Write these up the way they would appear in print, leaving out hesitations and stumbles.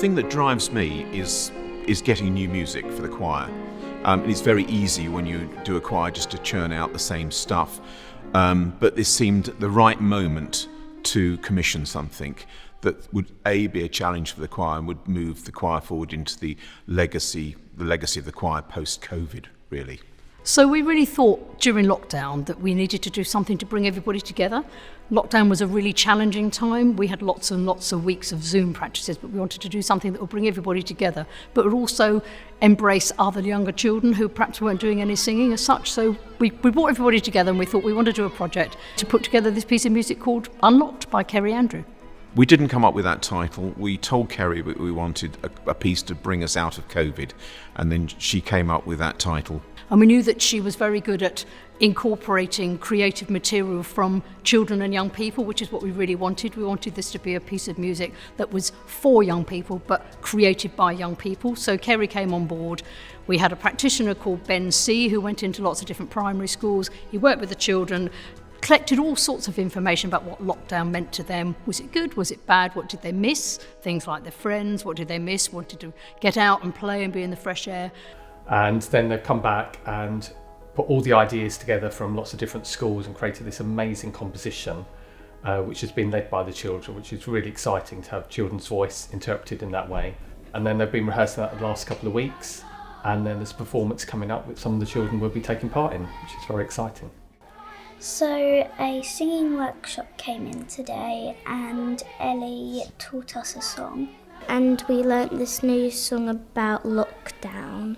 thing that drives me is getting new music for the choir. And it's very easy when you do a choir just to churn out the same stuff. But this seemed the right moment to commission something that would be a challenge for the choir and would move the choir forward into the legacy of the choir post-COVID, really. So we really thought during lockdown that we needed to do something to bring everybody together. Lockdown was a really challenging time. We had lots and lots of weeks of Zoom practices, but we wanted to do something that would bring everybody together, but would also embrace other younger children who perhaps weren't doing any singing as such. So we brought everybody together and we thought we wanted to do a project to put together this piece of music called Unlocked by Kerry Andrews. We didn't come up with that title. We told Kerry that we wanted a piece to bring us out of COVID, and then she came up with that title. And we knew that she was very good at incorporating creative material from children and young people, which is what we really wanted. We wanted this to be a piece of music that was for young people, but created by young people. So Kerry came on board. We had a practitioner called Ben C, who went into lots of different primary schools. He worked with the children, collected all sorts of information about what lockdown meant to them. Was it good? Was it bad? What did they miss? Things like their friends. What did they miss? Wanted to get out and play and be in the fresh air. And then they've come back and put all the ideas together from lots of different schools and created this amazing composition, which has been led by the children, which is really exciting to have children's voice interpreted in that way. And then they've been rehearsing that the last couple of weeks, and then there's a performance coming up which some of the children will be taking part in, which is very exciting. So a singing workshop came in today and Ellie taught us a song. And we learnt this new song about lockdown.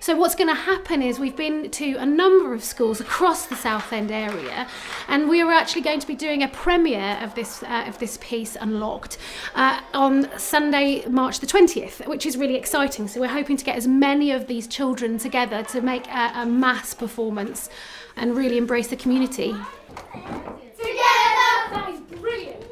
So what's going to happen is we've been to a number of schools across the Southend area, and we are actually going to be doing a premiere of this piece, Unlocked, on Sunday, March the 20th, which is really exciting. So we're hoping to get as many of these children together to make a mass performance and really embrace the community. Together! That is brilliant!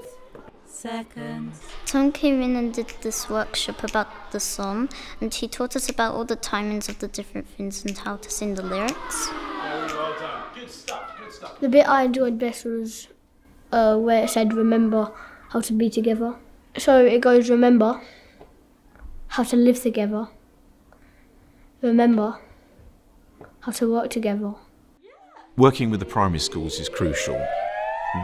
Seconds. Tom came in and did this workshop about the song, and he taught us about all the timings of the different things and how to sing the lyrics. Very well done. Good stuff, good stuff. The bit I enjoyed best was where it said remember how to be together. So it goes remember how to live together, remember how to work together. Working with the primary schools is crucial.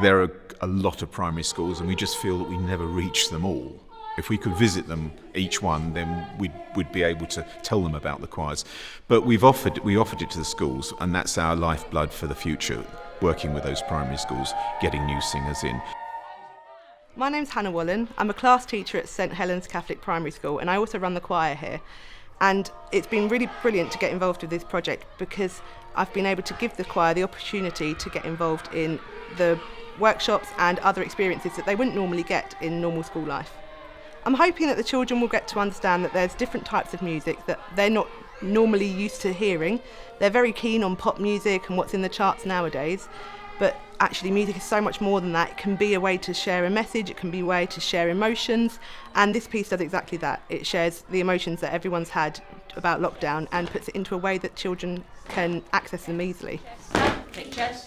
There are a lot of primary schools and we just feel that we never reach them all. If we could visit them, each one, then we'd be able to tell them about the choirs. But we offered it to the schools, and that's our lifeblood for the future, working with those primary schools, getting new singers in. My name's Hannah Wallen. I'm a class teacher at St Helens Catholic Primary School, and I also run the choir here. And it's been really brilliant to get involved with this project because I've been able to give the choir the opportunity to get involved in the workshops and other experiences that they wouldn't normally get in normal school life. I'm hoping that the children will get to understand that there's different types of music that they're not normally used to hearing. They're very keen on pop music and what's in the charts nowadays, but actually music is so much more than that. It can be a way to share a message, it can be a way to share emotions, and this piece does exactly that. It shares the emotions that everyone's had about lockdown and puts it into a way that children can access them easily.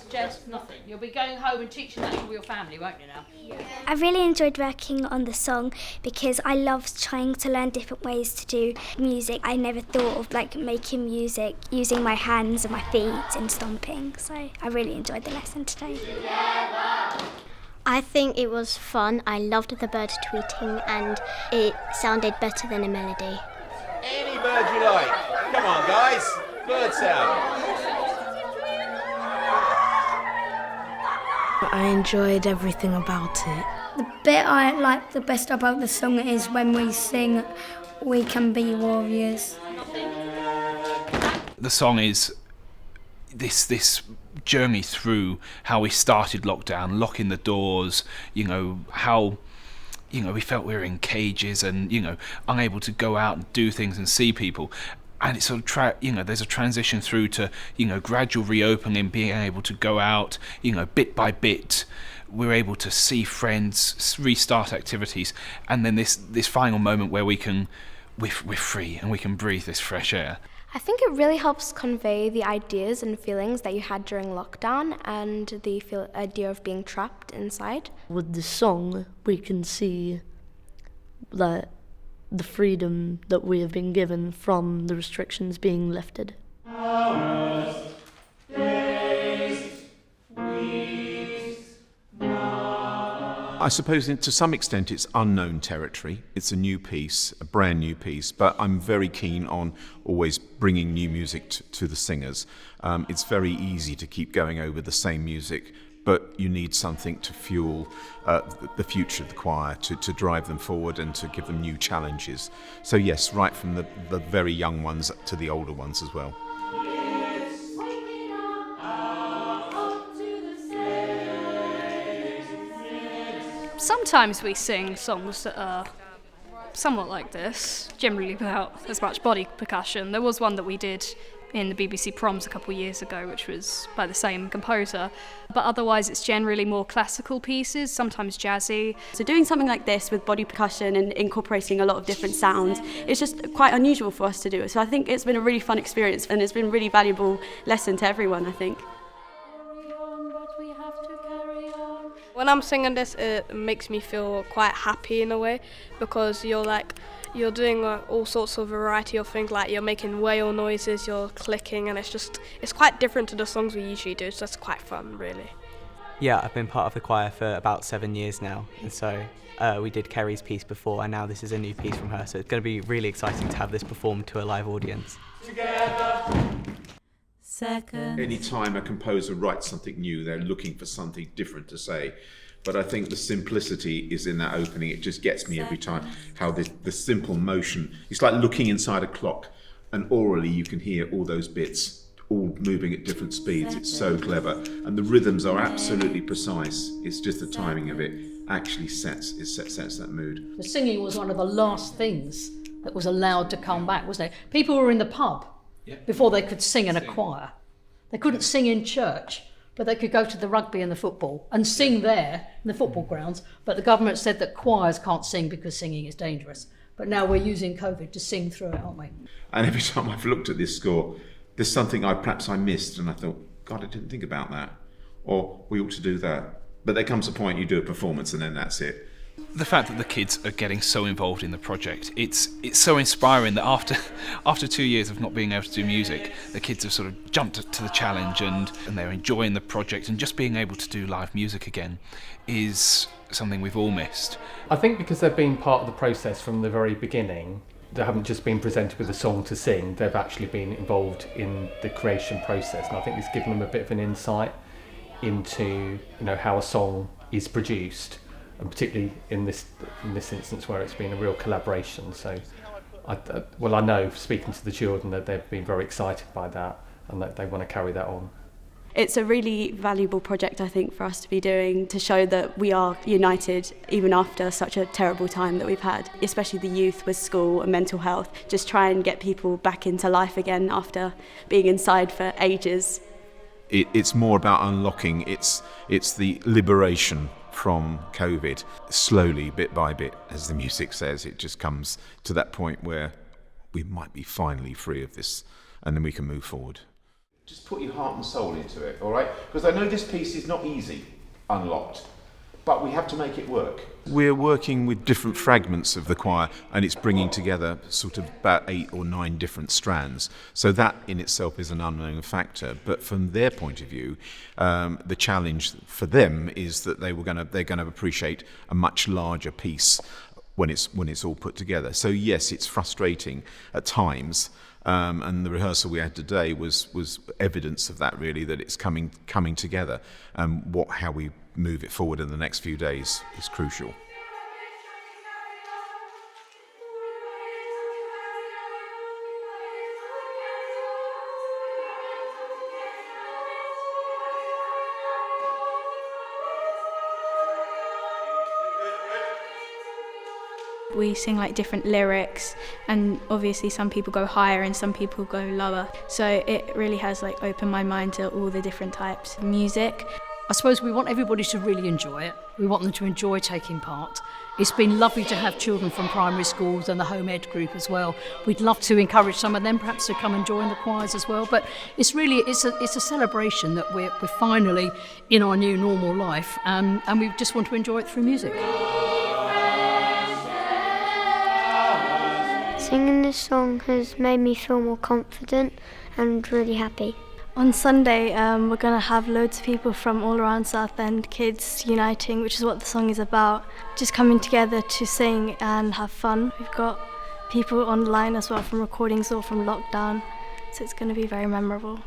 Just nothing. You'll be going home and teaching that to your family, won't you now? Yeah. I really enjoyed working on the song because I loved trying to learn different ways to do music. I never thought of making music using my hands and my feet and stomping, so I really enjoyed the lesson today. I think it was fun. I loved the bird tweeting and it sounded better than a melody. Any bird you like. Come on, guys. Bird sound. I enjoyed everything about it. The bit I like the best about the song is when we sing We Can Be Warriors. The song is this journey through how we started lockdown, locking the doors, how we felt we were in cages and unable to go out and do things and see people. And it's sort of there's a transition through to gradual reopening, being able to go out, bit by bit. We're able to see friends, restart activities, and then this final moment where we're free and we can breathe this fresh air. I think it really helps convey the ideas and feelings that you had during lockdown and the idea of being trapped inside. With the song, we can see that the freedom that we have been given from the restrictions being lifted. I suppose to some extent it's unknown territory. It's a new piece, a brand new piece, but I'm very keen on always bringing new music to the singers. It's very easy to keep going over the same music, but you need something to fuel the future of the choir, to drive them forward and to give them new challenges. So yes, right from the very young ones to the older ones as well. Sometimes we sing songs that are somewhat like this, generally without as much body percussion. There was one that we did in the BBC Proms a couple of years ago, which was by the same composer. But otherwise it's generally more classical pieces, sometimes jazzy. So doing something like this with body percussion and incorporating a lot of different sounds, it's just quite unusual for us to do. So I think it's been a really fun experience and it's been a really valuable lesson to everyone, I think. When I'm singing this, it makes me feel quite happy in a way, because you're doing all sorts of variety of things, like you're making whale noises, you're clicking, and it's quite different to the songs we usually do, so it's quite fun, really. Yeah, I've been part of the choir for about 7 years now, and so we did Kerry's piece before, and now this is a new piece from her, so it's going to be really exciting to have this performed to a live audience. Together. Any time a composer writes something new, they're looking for something different to say. But I think the simplicity is in that opening. It just gets me every time, how the simple motion, it's like looking inside a clock, and orally you can hear all those bits all moving at different speeds. It's so clever. And the rhythms are absolutely precise. It's just the timing of it actually sets that mood. The singing was one of the last things that was allowed to come back, wasn't it? People were in the pub before they could sing in a choir. They couldn't sing in church, but they could go to the rugby and the football and sing there in the football grounds. But the government said that choirs can't sing because singing is dangerous. But now we're using COVID to sing through it, aren't we? And every time I've looked at this score, there's something perhaps I missed, and I thought, God, I didn't think about that. Or we ought to do that. But there comes a point you do a performance and then that's it. The fact that the kids are getting so involved in the project, it's so inspiring that after 2 years of not being able to do music, the kids have sort of jumped to the challenge and they're enjoying the project, and just being able to do live music again is something we've all missed. I think because they've been part of the process from the very beginning, they haven't just been presented with a song to sing, they've actually been involved in the creation process, and I think it's given them a bit of an insight into how a song is produced. And particularly in this instance where it's been a real collaboration. So, I know, speaking to the children, that they've been very excited by that and that they want to carry that on. It's a really valuable project, I think, for us to be doing, to show that we are united even after such a terrible time that we've had, especially the youth with school and mental health. Just try and get people back into life again after being inside for ages. It's more about unlocking, it's the liberation from COVID. Slowly, bit by bit, as the music says, it just comes to that point where we might be finally free of this, and then we can move forward. Just put your heart and soul into it, all right? Because I know this piece is not easy, unlocked, but we have to make it work. We're working with different fragments of the choir, and it's bringing together sort of about 8 or 9 different strands. So that in itself is an unknown factor. But from their point of view, the challenge for them is that they're going to appreciate a much larger piece when it's all put together. So yes, it's frustrating at times. And the rehearsal we had today was evidence of that, really, that it's coming together. How we move it forward in the next few days is crucial. We sing like different lyrics, and obviously some people go higher and some people go lower. So it really has opened my mind to all the different types of music. I suppose we want everybody to really enjoy it. We want them to enjoy taking part. It's been lovely to have children from primary schools and the home ed group as well. We'd love to encourage some of them perhaps to come and join the choirs as well. But it's a celebration that we're finally in our new normal life, and we just want to enjoy it through music. Singing this song has made me feel more confident and really happy. On Sunday, we're going to have loads of people from all around Southend, kids uniting, which is what the song is about. Just coming together to sing and have fun. We've got people online as well from recordings or from lockdown, so it's going to be very memorable.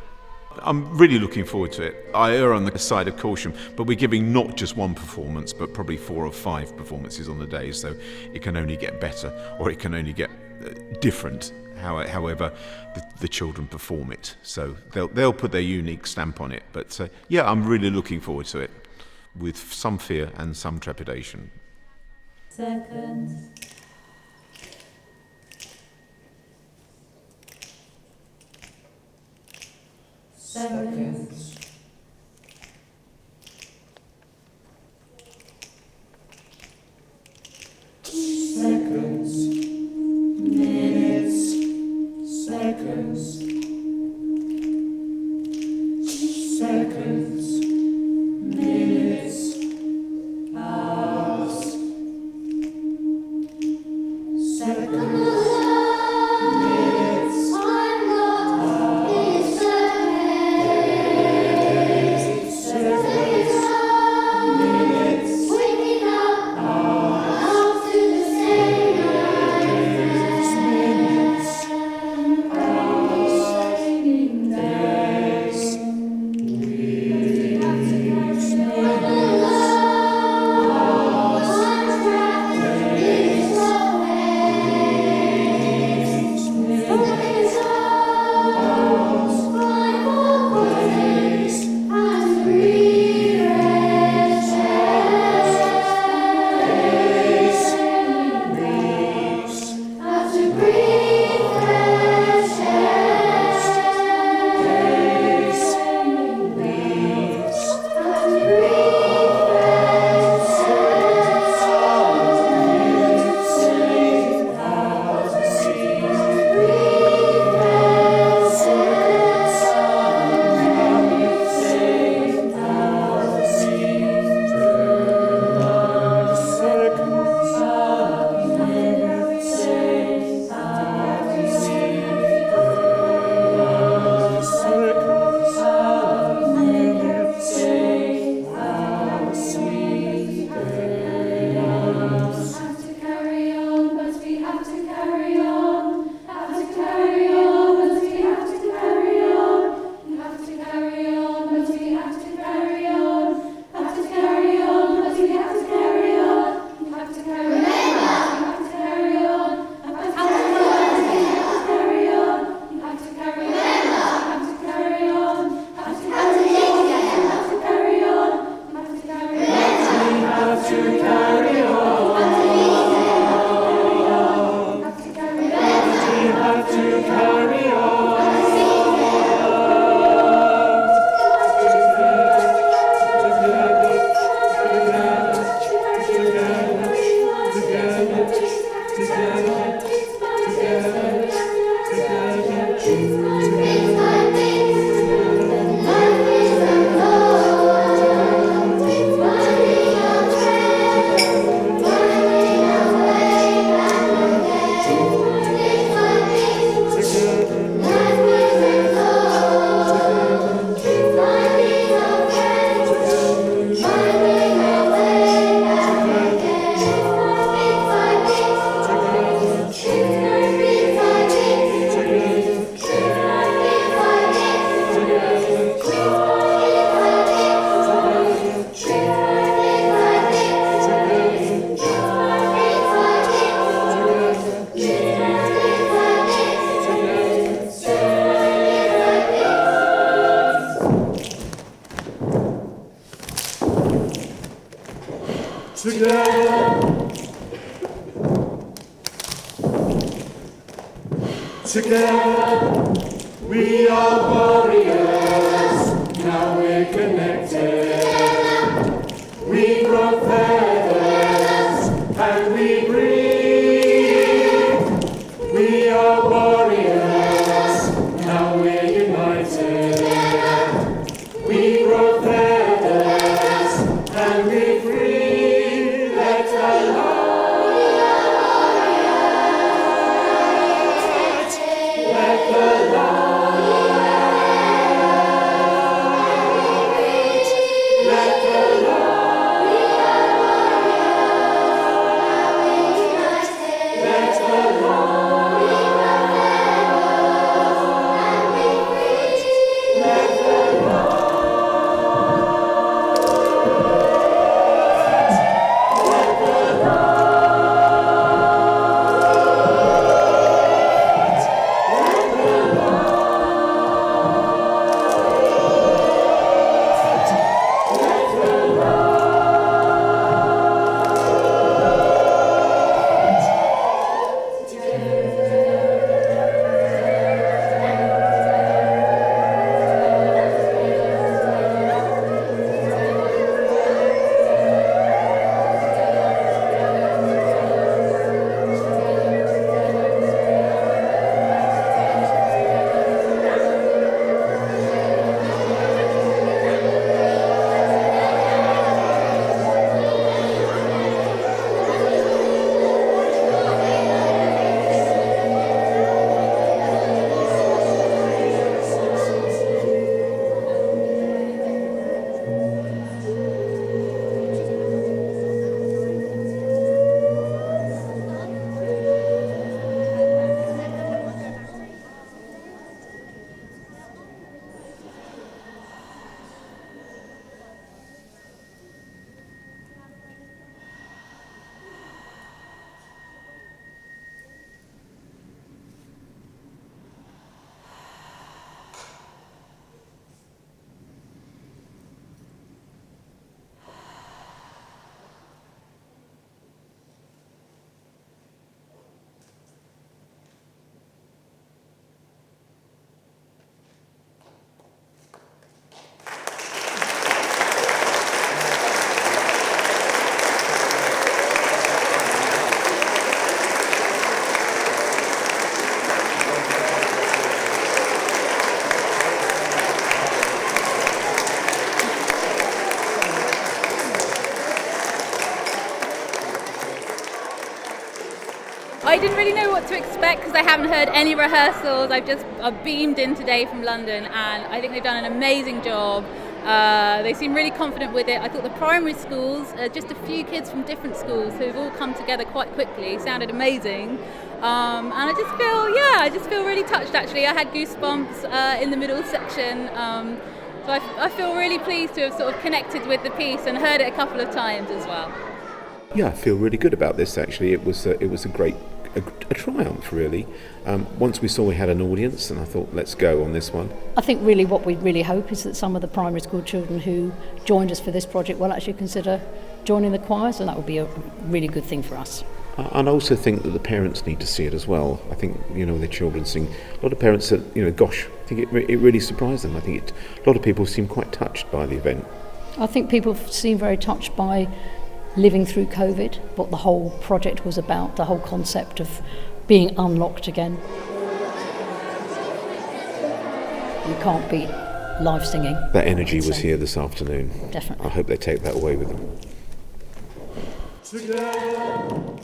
I'm really looking forward to it. I err on the side of caution, but we're giving not just one performance, but probably 4 or 5 performances on the day, so it can only get better, or it can only get different, however the children perform it. So they'll put their unique stamp on it. But yeah, I'm really looking forward to it, with some fear and some trepidation. Seconds. Seconds. Seconds. Minutes. Seconds. Seconds. Minutes. Hours. Seconds. Together, we are warriors, now we're connected. We grow feathers and we breathe. We are warriors, now we're united. We grow feathers and we breathe. Let the light I didn't really know what to expect because I haven't heard any rehearsals. I've beamed in today from London, and I think they've done an amazing job. They seem really confident with it. I thought the primary schools, just a few kids from different schools who've all come together quite quickly, sounded amazing. And I just feel really touched actually. I had goosebumps in the middle section. So I feel really pleased to have sort of connected with the piece and heard it a couple of times as well. Yeah, I feel really good about this actually. It was a great triumph really. Once we saw we had an audience, and I thought, let's go on this one. I think really what we really hope is that some of the primary school children who joined us for this project will actually consider joining the choirs, and that would be a really good thing for us. And I also think that the parents need to see it as well. I think, the children sing. A lot of parents said, gosh, I think it really surprised them. I think a lot of people seem quite touched by the event. I think people seem very touched by living through COVID, what the whole project was about, the whole concept of being unlocked again. You can't beat live singing. That energy was here this afternoon. Definitely. I hope they take that away with them. Together